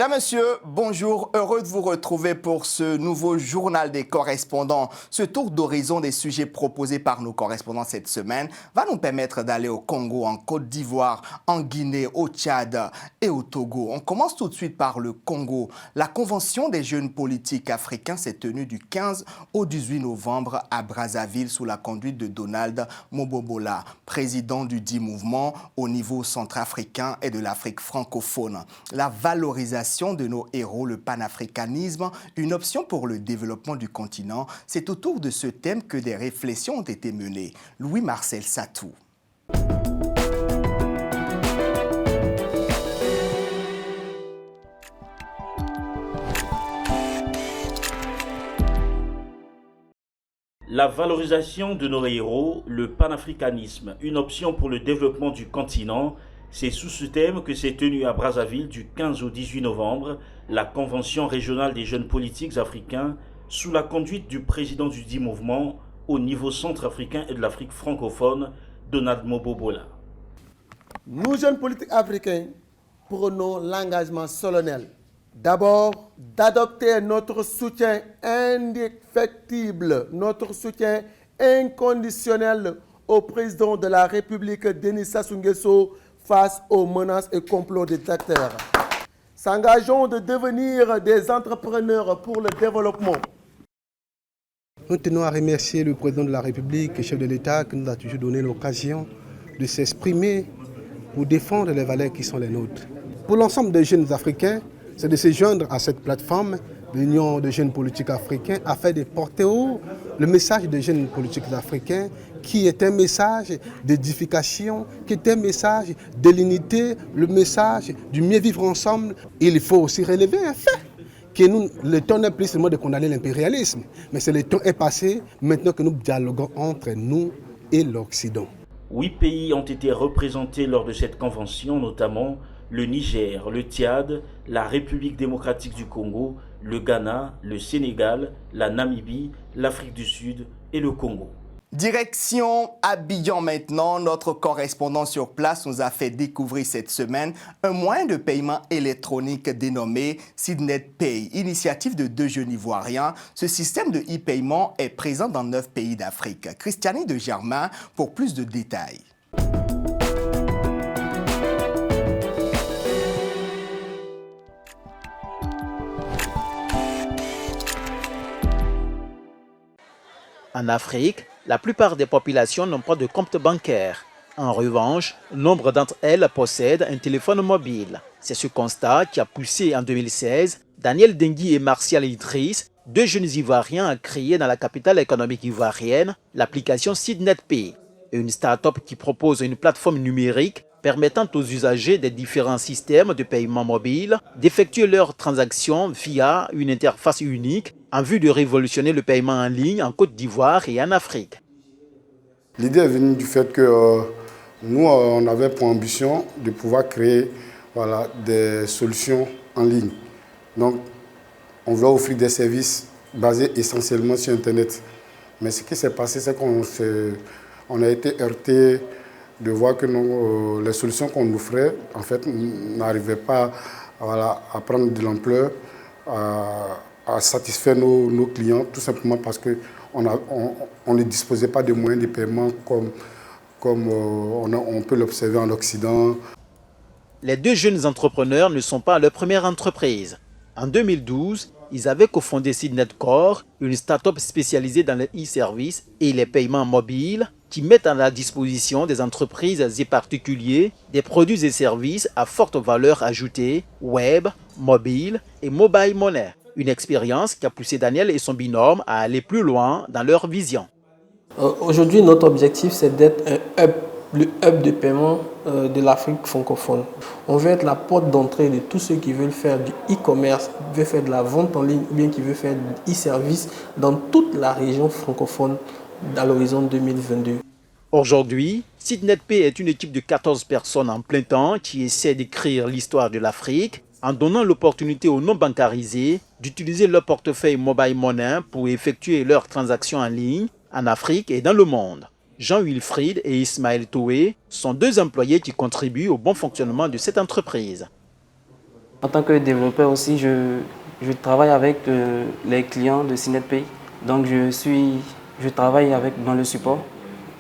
Mesdames, Messieurs, bonjour. Heureux de vous retrouver pour ce nouveau journal des correspondants. Ce tour d'horizon des sujets proposés par nos correspondants cette semaine va nous permettre d'aller au Congo, en Côte d'Ivoire, en Guinée, au Tchad et au Togo. On commence tout de suite par le Congo. La Convention des jeunes politiques africains s'est tenue du 15 au 18 novembre à Brazzaville sous la conduite de Donald Mobobola, président du dit mouvement au niveau centrafricain et de l'Afrique francophone. La valorisation de nos héros, le panafricanisme, une option pour le développement du continent, c'est autour de ce thème que des réflexions ont été menées. Louis-Marcel Satou. La valorisation de nos héros, le panafricanisme, une option pour le développement du continent, c'est sous ce thème que s'est tenue à Brazzaville du 15 au 18 novembre la Convention régionale des jeunes politiques africains sous la conduite du président du dit mouvement au niveau centrafricain et de l'Afrique francophone, Donald Mobobola. Nous, jeunes politiques africains, prenons l'engagement solennel d'abord d'adopter notre soutien indéfectible, notre soutien inconditionnel au président de la République, Denis Sassou Nguesso, face aux menaces et complots des acteurs. S'engageons de devenir des entrepreneurs pour le développement. Nous tenons à remercier le président de la République, chef de l'État, qui nous a toujours donné l'occasion de s'exprimer pour défendre les valeurs qui sont les nôtres. Pour l'ensemble des jeunes africains, c'est de se joindre à cette plateforme, l'Union des jeunes politiques africains, afin de porter haut le message des jeunes politiques africains, qui est un message d'édification, qui est un message de l'unité, le message du mieux vivre ensemble. Il faut aussi relever un fait, que nous, le temps n'est plus seulement de condamner l'impérialisme, mais le temps est passé maintenant que nous dialoguons entre nous et l'Occident. 8 pays ont été représentés lors de cette convention, notamment le Niger, le Tchad, la République démocratique du Congo, le Ghana, le Sénégal, la Namibie, l'Afrique du Sud et le Congo. Direction Abidjan maintenant, notre correspondant sur place nous a fait découvrir cette semaine un moyen de paiement électronique dénommé Sidnet Pay, initiative de 2 jeunes Ivoiriens. Ce système de e-paiement est présent dans 9 pays d'Afrique. Christiani de Germain pour plus de détails. En Afrique, la plupart des populations n'ont pas de compte bancaire. En revanche, nombre d'entre elles possèdent un téléphone mobile. C'est ce constat qui a poussé en 2016 Daniel Dengui et Martial Idriss, 2 jeunes Ivoiriens, à créer dans la capitale économique ivoirienne l'application Sidnet Pay, une start-up qui propose une plateforme numérique permettant aux usagers des différents systèmes de paiement mobile d'effectuer leurs transactions via une interface unique en vue de révolutionner le paiement en ligne en Côte d'Ivoire et en Afrique. L'idée est venue du fait que nous, on avait pour ambition de pouvoir créer des solutions en ligne. Donc, on veut offrir des services basés essentiellement sur Internet. Mais ce qui s'est passé, c'est qu'on a été heurté de voir que les solutions qu'on offrait, en fait, n'arrivaient pas à prendre de l'ampleur, à satisfaire nos clients, tout simplement parce qu'on ne disposait pas de moyens de paiement comme on peut l'observer en Occident. Les 2 jeunes entrepreneurs ne sont pas leur première entreprise. En 2012, ils avaient cofondé Sidnet Core, une start-up spécialisée dans les e-services et les paiements mobiles qui mettent à la disposition des entreprises et particuliers des produits et services à forte valeur ajoutée, web, mobile et mobile money. Une expérience qui a poussé Daniel et son binôme à aller plus loin dans leur vision. Aujourd'hui, notre objectif, c'est d'être le hub de paiement de l'Afrique francophone. On veut être la porte d'entrée de tous ceux qui veulent faire du e-commerce, qui veulent faire de la vente en ligne, ou bien qui veulent faire du e-service dans toute la région francophone à l'horizon 2022. Aujourd'hui, Sidnet Pay est une équipe de 14 personnes en plein temps qui essaie d'écrire l'histoire de l'Afrique en donnant l'opportunité aux non-bancarisés d'utiliser leur portefeuille mobile money pour effectuer leurs transactions en ligne en Afrique et dans le monde. Jean-Wilfried et Ismaël Toué sont 2 employés qui contribuent au bon fonctionnement de cette entreprise. En tant que développeur aussi, je travaille avec les clients de CNETPay. Donc je travaille dans le support.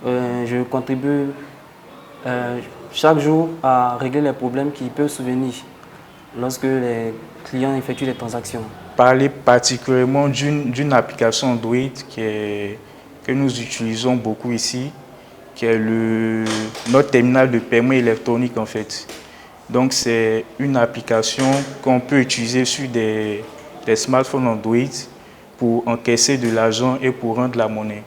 Je contribue chaque jour à régler les problèmes qui peuvent survenir lorsque les clients effectuent des transactions. Parler particulièrement d'une application Android que nous utilisons beaucoup ici, qui est notre terminal de paiement électronique en fait. Donc c'est une application qu'on peut utiliser sur des smartphones Android pour encaisser de l'argent et pour rendre la monnaie.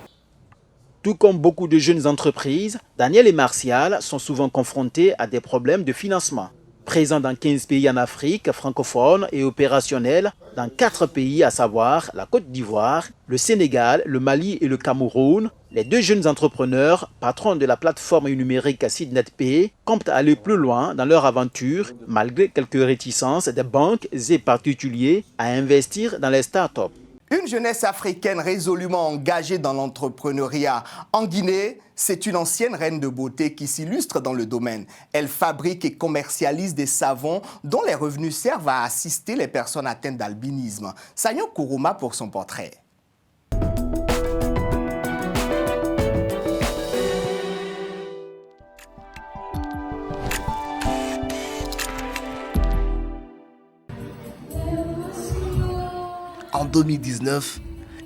Tout comme beaucoup de jeunes entreprises, Daniel et Martial sont souvent confrontés à des problèmes de financement. Présents dans 15 pays en Afrique francophone et opérationnels dans 4 pays, à savoir la Côte d'Ivoire, le Sénégal, le Mali et le Cameroun, les 2 jeunes entrepreneurs, patrons de la plateforme numérique CNETPay, comptent aller plus loin dans leur aventure, malgré quelques réticences des banques et particuliers à investir dans les startups. Une jeunesse africaine résolument engagée dans l'entrepreneuriat. En Guinée, c'est une ancienne reine de beauté qui s'illustre dans le domaine. Elle fabrique et commercialise des savons dont les revenus servent à assister les personnes atteintes d'albinisme. Sagnon Kourouma pour son portrait. En 2019,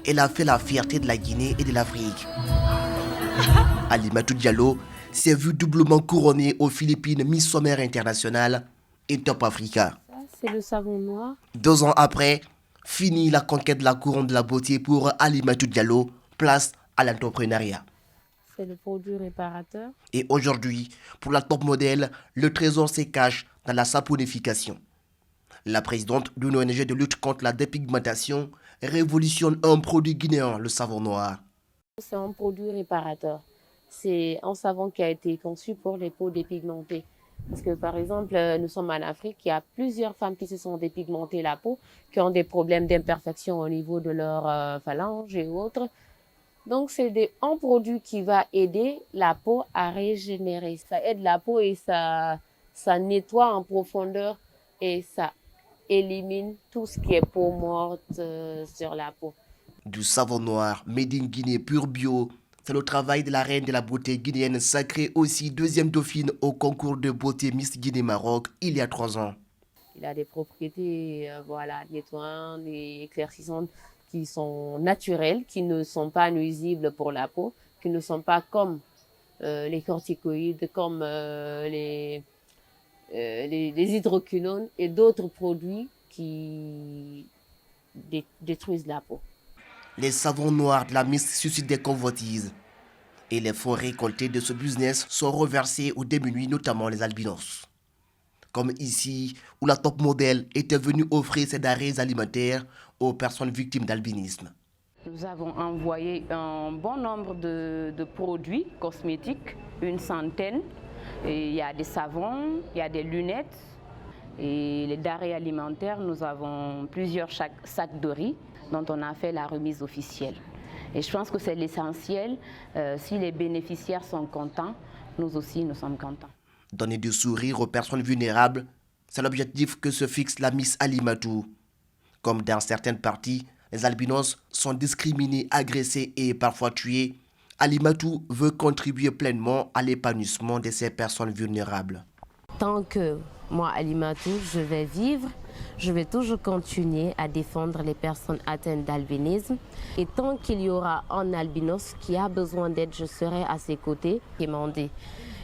elle a fait la fierté de la Guinée et de l'Afrique. Alimatou Diallo s'est vue doublement couronnée aux Philippines Miss Sommaire Internationale et Top Africa. C'est le savon noir. 2 ans après, fini la conquête de la couronne de la beauté pour Alimatou Diallo, place à l'entrepreneuriat. C'est le produit réparateur. Et aujourd'hui, pour la top modèle, le trésor se cache dans la saponification. La présidente d'une ONG de lutte contre la dépigmentation révolutionne un produit guinéen, le savon noir. C'est un produit réparateur. C'est un savon qui a été conçu pour les peaux dépigmentées. Parce que par exemple, nous sommes en Afrique, il y a plusieurs femmes qui se sont dépigmentées la peau, qui ont des problèmes d'imperfection au niveau de leurs phalanges et autres. Donc c'est un produit qui va aider la peau à régénérer. Ça aide la peau et ça nettoie en profondeur et ça élimine tout ce qui est peau morte sur la peau. Du savon noir, made in Guinée pur bio, c'est le travail de la reine de la beauté guinéenne, sacrée aussi 2e dauphine au concours de beauté Miss Guinée-Maroc il y a 3 ans. Il a des propriétés nettoyantes et éclaircissantes qui sont naturelles, qui ne sont pas nuisibles pour la peau, qui ne sont pas comme les corticoïdes, comme les hydroquinones et d'autres produits qui détruisent la peau. Les savons noirs de la Miss suscitent des convoitises. Et les fonds récoltés de ce business sont reversés aux démunis, notamment les albinos. Comme ici, où la top modèle était venue offrir ses denrées alimentaires aux personnes victimes d'albinisme. Nous avons envoyé un bon nombre de produits cosmétiques, une centaine. Et il y a des savons, il y a des lunettes et les denrées alimentaires. Nous avons plusieurs sacs de riz dont on a fait la remise officielle. Et je pense que c'est l'essentiel. Si les bénéficiaires sont contents, nous aussi nous sommes contents. Donner du sourire aux personnes vulnérables, c'est l'objectif que se fixe la Miss Alimatou. Comme dans certaines parties, les albinos sont discriminés, agressés et parfois tués. Alimatou veut contribuer pleinement à l'épanouissement de ces personnes vulnérables. Tant que moi, Alimatou, je vais vivre, je vais toujours continuer à défendre les personnes atteintes d'albinisme. Et tant qu'il y aura un albinos qui a besoin d'aide, je serai à ses côtés, quémander.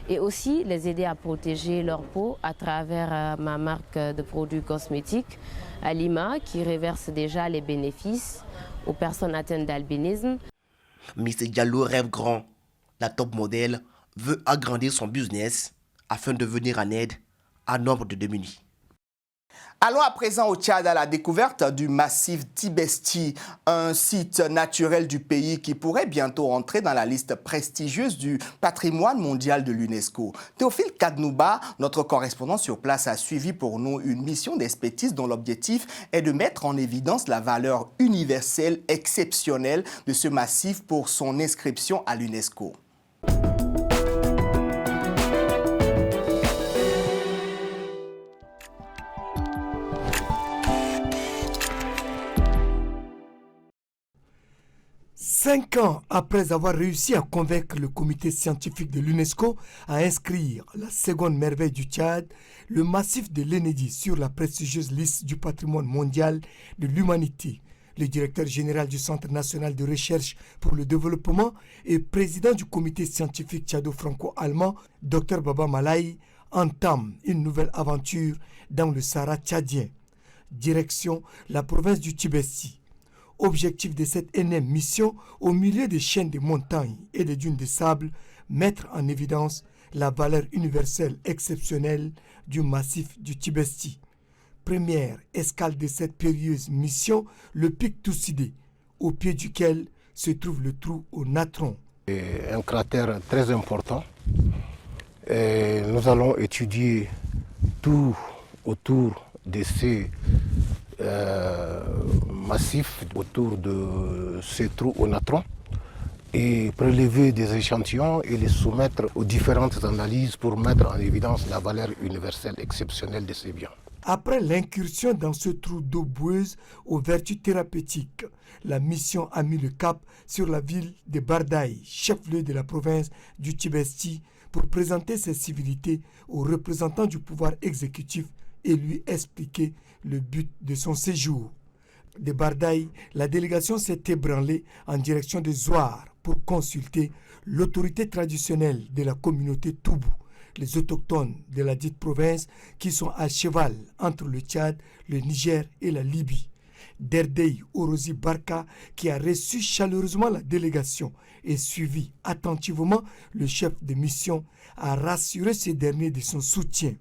Et aussi les aider à protéger leur peau à travers ma marque de produits cosmétiques, Alima, qui reverse déjà les bénéfices aux personnes atteintes d'albinisme. Miss Diallo rêve grand. La top modèle veut agrandir son business afin de venir en aide à nombre de démunis. Allons à présent au Tchad à la découverte du massif Tibesti, un site naturel du pays qui pourrait bientôt entrer dans la liste prestigieuse du patrimoine mondial de l'UNESCO. Théophile Kadnouba, notre correspondant sur place, a suivi pour nous une mission d'expertise dont l'objectif est de mettre en évidence la valeur universelle exceptionnelle de ce massif pour son inscription à l'UNESCO. 5 ans après avoir réussi à convaincre le comité scientifique de l'UNESCO à inscrire la seconde merveille du Tchad, le massif de l'Enedi sur la prestigieuse liste du patrimoine mondial de l'humanité, le directeur général du Centre national de recherche pour le développement et président du comité scientifique tchado-franco-allemand, Dr Baba Malaï, entame une nouvelle aventure dans le Sahara tchadien. Direction la province du Tibesti. Objectif de cette énième mission, au milieu des chaînes de montagnes et des dunes de sable, mettre en évidence la valeur universelle exceptionnelle du massif du Tibesti. Première escale de cette périlleuse mission, le pic Toussidé, au pied duquel se trouve le trou au natron. Un cratère très important. Et nous allons étudier tout autour de ces massifs, autour de ces trous au natron, et prélever des échantillons et les soumettre aux différentes analyses pour mettre en évidence la valeur universelle exceptionnelle de ces biens. Après l'incursion dans ce trou d'eau boueuse aux vertus thérapeutiques, la mission a mis le cap sur la ville de Bardaï, chef-lieu de la province du Tibesti, pour présenter ses civilités aux représentants du pouvoir exécutif et lui expliquer le but de son séjour. De Bardaï, la délégation s'est ébranlée en direction de Zouar pour consulter l'autorité traditionnelle de la communauté Toubou, les autochtones de la dite province qui sont à cheval entre le Tchad, le Niger et la Libye. Derdei Orosi Barka, qui a reçu chaleureusement la délégation et suivi attentivement le chef de mission, a rassuré ces derniers de son soutien.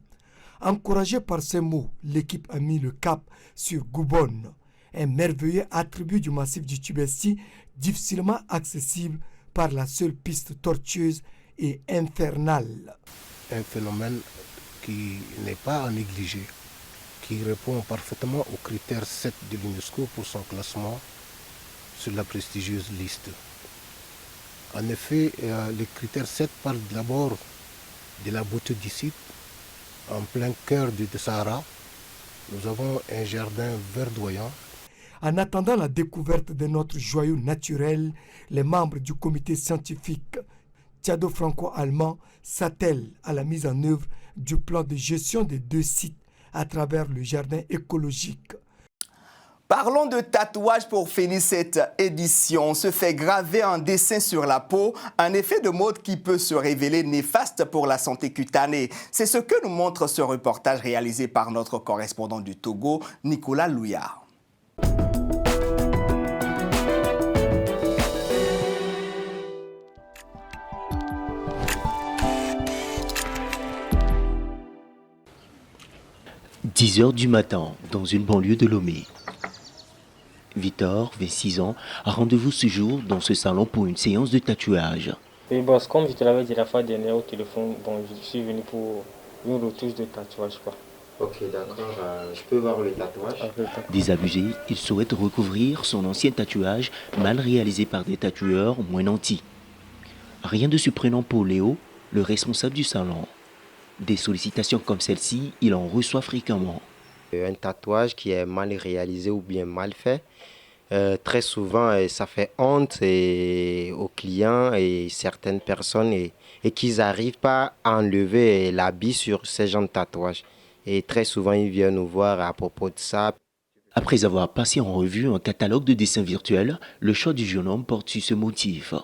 Encouragé par ces mots, l'équipe a mis le cap sur Goubon, un merveilleux attribut du massif du Tibesti, difficilement accessible par la seule piste tortueuse et infernale. Un phénomène qui n'est pas à négliger, qui répond parfaitement aux critères 7 de l'UNESCO pour son classement sur la prestigieuse liste. En effet, le critère 7 parle d'abord de la beauté du site. En plein cœur du Sahara, nous avons un jardin verdoyant. En attendant la découverte de notre joyau naturel, les membres du comité scientifique tchado-franco-allemand s'attellent à la mise en œuvre du plan de gestion des 2 sites à travers le jardin écologique. Parlons de tatouage pour finir cette édition. On se fait graver un dessin sur la peau, un effet de mode qui peut se révéler néfaste pour la santé cutanée. C'est ce que nous montre ce reportage réalisé par notre correspondant du Togo, Nicolas Louillard. « 10 heures du matin, dans une banlieue de Lomé. Victor, 26 ans, a rendez-vous ce jour dans ce salon pour une séance de tatouage. Oui, boss, comme je te l'avais dit la fois dernière au téléphone, bon, je suis venu pour une retouche de tatouage, quoi. Ok, d'accord. Je peux voir le tatouage. Désabusé, il souhaite recouvrir son ancien tatouage mal réalisé par des tatoueurs moins nantis. Rien de surprenant pour Léo, le responsable du salon. Des sollicitations comme celle-ci, il en reçoit fréquemment. Un tatouage qui est mal réalisé ou bien mal fait, très souvent ça fait honte aux clients et certaines personnes et qu'ils n'arrivent pas à enlever l'habit sur ces genres de tatouages. Et très souvent ils viennent nous voir à propos de ça. Après avoir passé en revue un catalogue de dessins virtuels, le choix du jeune homme porte sur ce motif.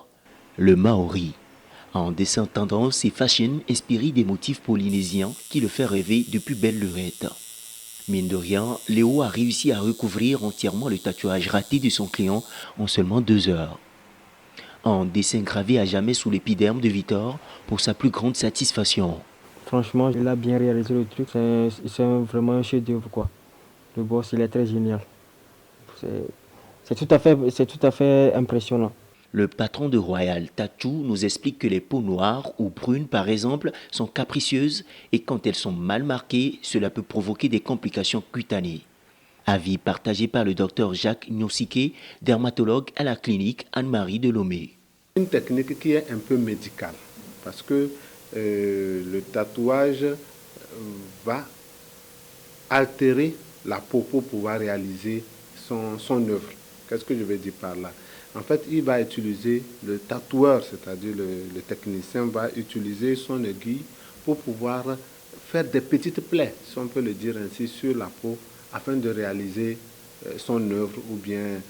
Le Maori. Un dessin tendance et fashion inspiré des motifs polynésiens qui le fait rêver depuis belle lurette. Mine de rien, Léo a réussi à recouvrir entièrement le tatouage raté de son client en seulement 2 heures. Un dessin gravé à jamais sous l'épiderme de Victor pour sa plus grande satisfaction. Franchement, il a bien réalisé le truc, c'est vraiment un chef-d'œuvre, quoi. Le boss, il est très génial. C'est tout à fait impressionnant. Le patron de Royal Tattoo nous explique que les peaux noires ou brunes, par exemple, sont capricieuses et quand elles sont mal marquées, cela peut provoquer des complications cutanées. Avis partagé par le docteur Jacques Gnosiké, dermatologue à la clinique Anne-Marie de Lomé. Une technique qui est un peu médicale parce que le tatouage va altérer la peau pour pouvoir réaliser son œuvre. Qu'est-ce que je veux dire par là? En fait, il va utiliser le tatoueur, c'est-à-dire le technicien va utiliser son aiguille pour pouvoir faire des petites plaies, si on peut le dire ainsi, sur la peau afin de réaliser son œuvre ou bien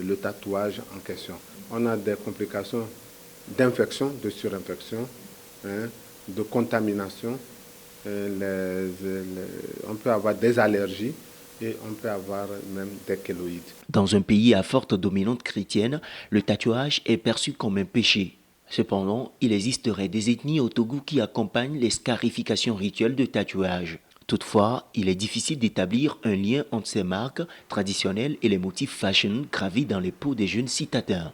le tatouage en question. On a des complications d'infection, de surinfection, de contamination. On peut avoir des allergies et on peut avoir même des kéloïdes. Dans un pays à forte dominante chrétienne, le tatouage est perçu comme un péché. Cependant, il existerait des ethnies au Togo qui accompagnent les scarifications rituelles de tatouage. Toutefois, il est difficile d'établir un lien entre ces marques traditionnelles et les motifs fashion gravis dans les peaux des jeunes citadins.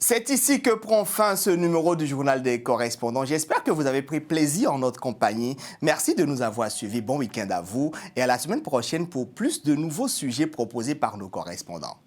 C'est ici que prend fin ce numéro du Journal des correspondants. J'espère que vous avez pris plaisir en notre compagnie. Merci de nous avoir suivis. Bon week-end à vous et à la semaine prochaine pour plus de nouveaux sujets proposés par nos correspondants.